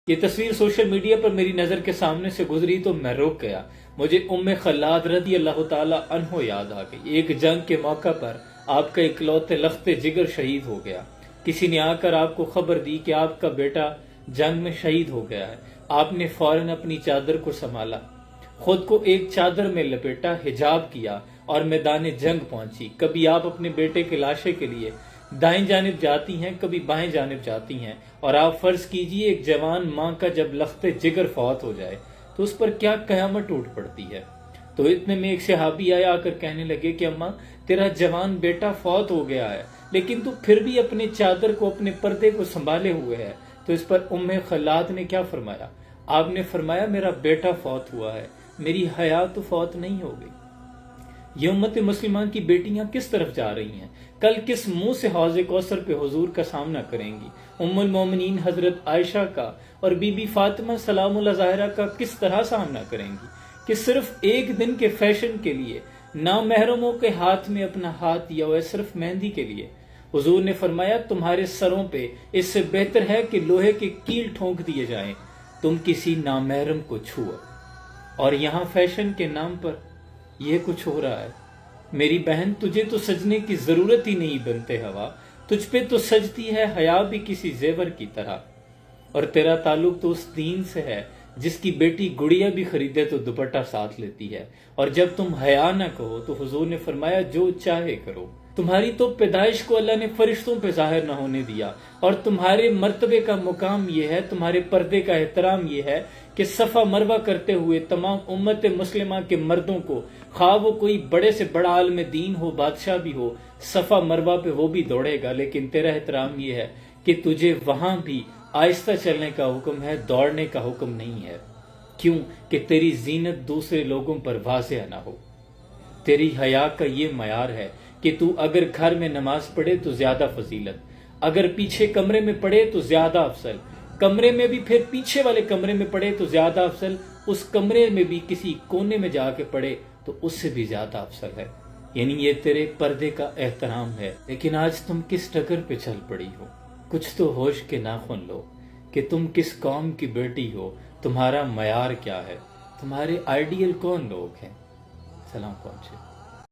یہ تصویر social media پر میری نظر کے سامنے سے گزری تو میں رک گیا۔ مجھے خلاد رضی اللہ تعالی عنہ یاد آ گئی۔ ایک جنگ کے موقع پر آپ کا اکلوتے لخت جگر شہید ہو گیا۔ کسی نے آ کر آپ کو خبر دی کہ آپ کا بیٹا جنگ میں شہید ہو گیا ہے۔ آپ نے فوراً اپنی چادر کو سنبھالا، خود کو ایک چادر میں لپیٹا، حجاب کیا اور میدان جنگ پہنچی۔ کبھی آپ اپنے بیٹے کے لاشے کے لیے دائیں جانب جاتی ہیں، کبھی بائیں جانب جاتی ہیں، اور آپ فرض کیجئے ایک جوان ماں کا جب لخت جگر فوت ہو جائے تو اس پر کیا قیامت ٹوٹ پڑتی ہے۔ تو اتنے میں ایک صحابی آیا کر کہنے لگے کہ اماں تیرا جوان بیٹا فوت ہو گیا ہے، لیکن تو پھر بھی اپنے چادر کو، اپنے پردے کو سنبھالے ہوئے ہے۔ تو اس پر خلاد نے کیا فرمایا؟ آپ نے فرمایا میرا بیٹا فوت ہوا ہے، میری حیات تو فوت نہیں ہو گئی۔ یہ امت مسلمان کی بیٹیاں کس طرف جا رہی ہیں؟ کل کس منہ سے حوض کوثر پہ حضور کا سامنا کریں گی؟ ام المومنین حضرت عائشہ کا اور بی بی فاطمہ سلام اللہ ظاہرہ کا کس طرح سامنا کریں گی کہ صرف ایک دن کے فیشن کے لیے نامحرموں کے ہاتھ میں اپنا ہاتھ دیا ہوا ہے، صرف مہندی کے لیے۔ حضور نے فرمایا تمہارے سروں پہ اس سے بہتر ہے کہ لوہے کے کیل ٹھونک دیے جائیں، تم کسی نامحرم کو چھو۔ اور یہاں فیشن کے نام پر یہ کچھ ہو رہا ہے۔ میری بہن تجھے تو سجنے کی ضرورت ہی نہیں بنتے ہوا، تجھ پہ تو سجتی ہے حیا بھی کسی زیور کی طرح۔ اور تیرا تعلق تو اس دین سے ہے جس کی بیٹی گڑیا بھی خریدے تو دوپٹہ ساتھ لیتی ہے، اور جب تم حیا نہ کہو تو حضور نے فرمایا جو چاہے کرو۔ تمہاری تو پیدائش کو اللہ نے فرشتوں پہ ظاہر نہ ہونے دیا، اور تمہارے مرتبے کا مقام یہ ہے، تمہارے پردے کا احترام یہ ہے کہ صفا مروہ کرتے ہوئے تمام امت مسلمہ کے مردوں کو، خواہ وہ کوئی بڑے سے بڑا عالم دین ہو، بادشاہ بھی ہو، صفا مروہ پہ وہ بھی دوڑے گا۔ لیکن تیرا احترام یہ ہے کہ تجھے وہاں بھی آہستہ چلنے کا حکم ہے، دوڑنے کا حکم نہیں ہے۔ کیوں کہ تیری زینت دوسرے لوگوں پر واضح نہ ہو۔ تیری حیا کا یہ معیار ہے کہ تو اگر گھر میں نماز پڑھے تو زیادہ فضیلت، اگر پیچھے کمرے میں پڑھے تو زیادہ افضل، کمرے میں بھی پھر پیچھے والے کمرے میں پڑھے تو زیادہ افضل، اس کمرے میں بھی کسی کونے میں جا کے پڑھے تو اس سے بھی زیادہ افضل ہے۔ یعنی یہ تیرے پردے کا احترام ہے۔ لیکن آج تم کس ٹگر پہ چل پڑی ہو؟ کچھ تو ہوش کے ناخن لو کہ تم کس قوم کی بیٹی ہو، تمہارا معیار کیا ہے، تمہارے آئیڈیل کون لوگ ہیں۔ سلام پہنچے۔